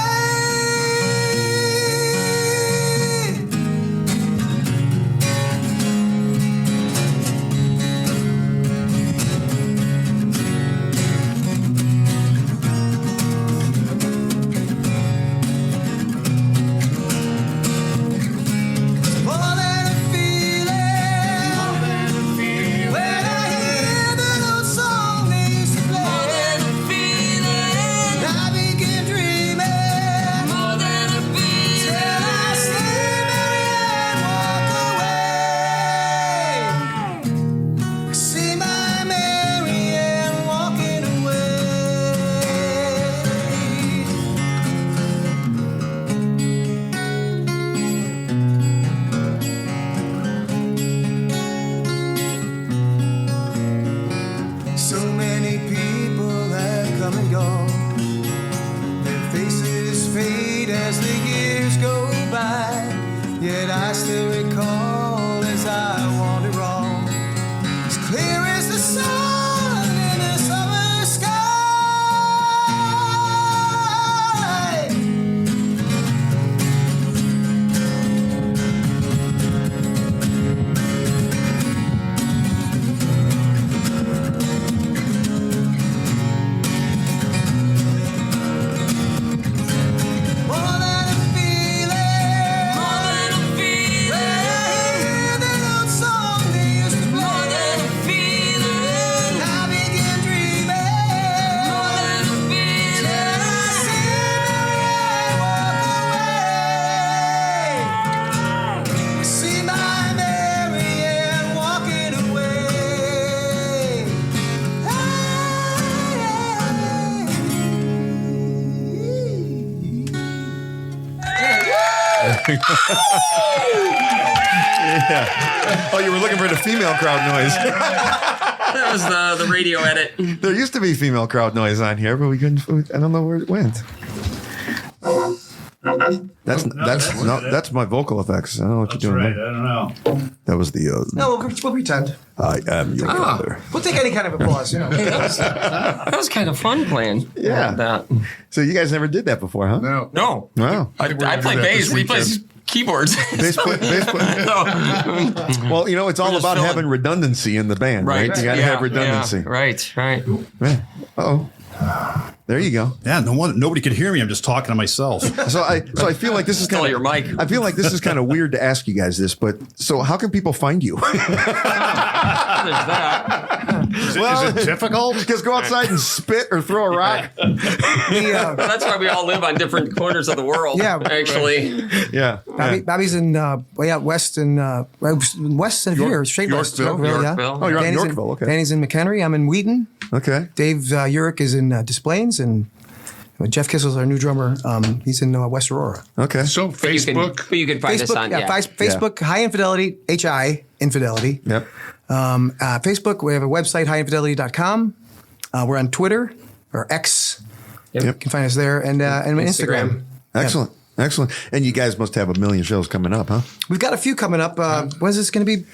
Yeah. Oh, you were looking for the female crowd noise. That was the radio edit. There used to be female crowd noise on here, but we couldn't. I don't know where it went. That's my vocal effects. I don't know what you're doing. Right, I don't know. That was the. No, we'll pretend. I am your father. We'll take any kind of applause, you know. That was kind of fun playing. Yeah. That. So you guys never did that before, huh? No. Wow. I play bass. We play keyboards. Bass play. Well, it's all just about filling. having redundancy in the band, right? You got to have redundancy. Yeah, right. Oh, there you go. Yeah, nobody could hear me. I'm just talking to myself. So I feel like this is kind of your mic. I feel like this is kind of weird to ask you guys this, but so how can people find you? There's that. Is it difficult? Just go outside and spit or throw a rock. That's why we all live on different corners of the world. Yeah. Actually. Yeah. Bobby's in way out west in west of here, straight west. Yorkville. Yeah. Oh, you're out in Danny's Yorkville. Okay. Danny's in McHenry. I'm in Wheaton. Okay. Dave Urich is in Des Plaines, and Jeff Kissel's our new drummer. He's in West Aurora. Okay. So Facebook. But you can find us on Facebook, Hi Infidelity, Hi Infidelity. Yep. Facebook, we have a website, highinfidelity.com. We're on Twitter or X. Yep. You can find us there, and Instagram. Excellent. Excellent. And you guys must have a million shows coming up, huh? We've got a few coming up. When is this going to be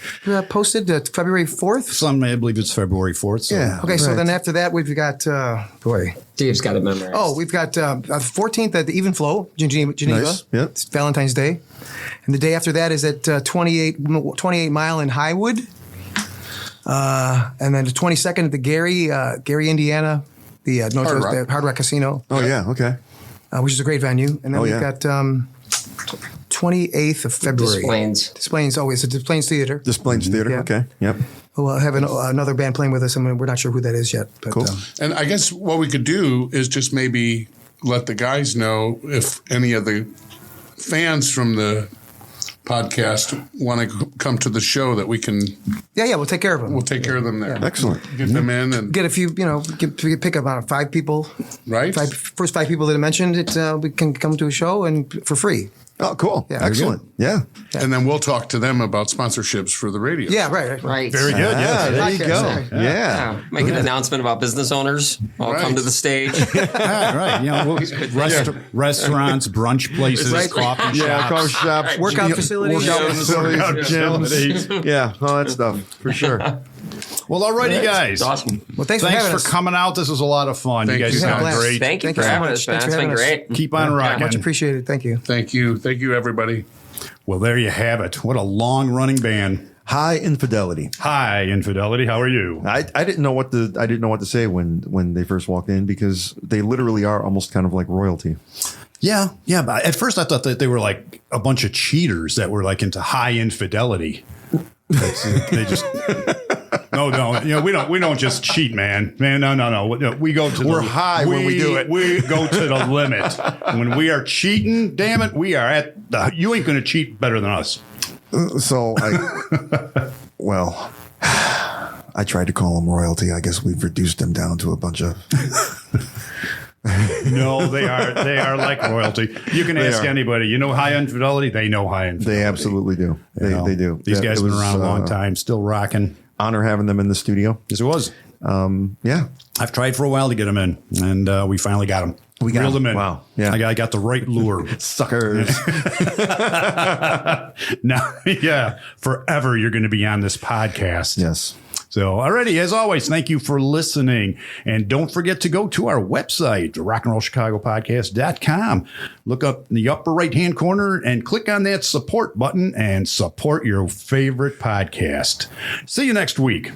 posted? February 4th? Some, I believe it's February 4th. So. Yeah. Okay, so Right. then after that, we've got, Dave's got it memorized. Oh, we've got 14th at the Even Flow, Geneva. Nice. Yep. It's Valentine's Day. And the day after that is at 28 Mile in Highwood. And then the 22nd at the Gary, Indiana, the Hard Rock Casino. Oh, yeah. Okay. Which is a great venue. And then we've got 28th of February. Des Plaines. Oh, it's a Des Plaines Theater. Des Plaines Theater. Yeah. Okay. Yep. We'll have another band playing with us. We're not sure who that is yet. But, Cool. And I guess what we could do is just maybe let the guys know if any of the fans from the podcast want to come to the show that we can. Yeah, we'll take care of them. We'll take care of them there. Excellent. Get them in and Get a few, pick up about 5 people. right. First 5 people that I mentioned, we can come to a show and for free. Oh, cool. Yeah. Excellent. Yeah. And then we'll talk to them about sponsorships for the radio. Yeah, right. Very good. Yeah, there you Podcast, go. sorry. Yeah. Make an announcement about business owners. All come to the stage. Right. Restaurants, brunch places, Right. coffee shops. Yeah, coffee shops, Workout facilities. gyms. Yeah, all that stuff for sure. Well, alrighty, guys. It's awesome. Well, thanks Thanks for having for us. coming out. This was a lot of fun. Thank you guys you. sound Blast. great. Thank you Thank for you so having much. us, man. Thanks It's for been having us. great. Keep on rocking. Much appreciated. Thank you. Thank you. Thank you, everybody. Well, there you have it. What a long-running band. Hi Infidelity. Hi, Infidelity. How are you? I didn't know what to say when they first walked in because they literally are almost kind of like royalty. Yeah. But at first, I thought that they were like a bunch of cheaters that were like into high infidelity. They just no. We don't just cheat, man. No. We go to. We're high when we do it. We go to the limit. When we are cheating, damn it, we are at the. You ain't going to cheat better than us. So I tried to call them royalty. I guess we've reduced them down to a bunch of. No, they are like royalty. You can ask anybody. You know high infidelity? They know high infidelity. They absolutely do. They do. These guys have been around a long uh, time, still rocking. Honor having them in the studio. Yes, it was. Yeah. I've tried for a while to get them in, and we finally got them. We got reeled them in. Wow. Yeah. I got the right lure. Suckers. Now, forever you're going to be on this podcast. Yes. So, alrighty, as always, thank you for listening. And don't forget to go to our website, rockandrollchicagopodcast.com. Look up in the upper right-hand corner and click on that support button and support your favorite podcast. See you next week.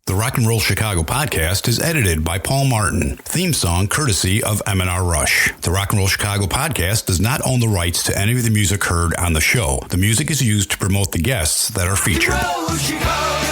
The Rock and Roll Chicago podcast is edited by Paul Martin. Theme song courtesy of M&R Rush. The Rock and Roll Chicago podcast does not own the rights to any of the music heard on the show. The music is used to promote the guests that are featured. Chicago.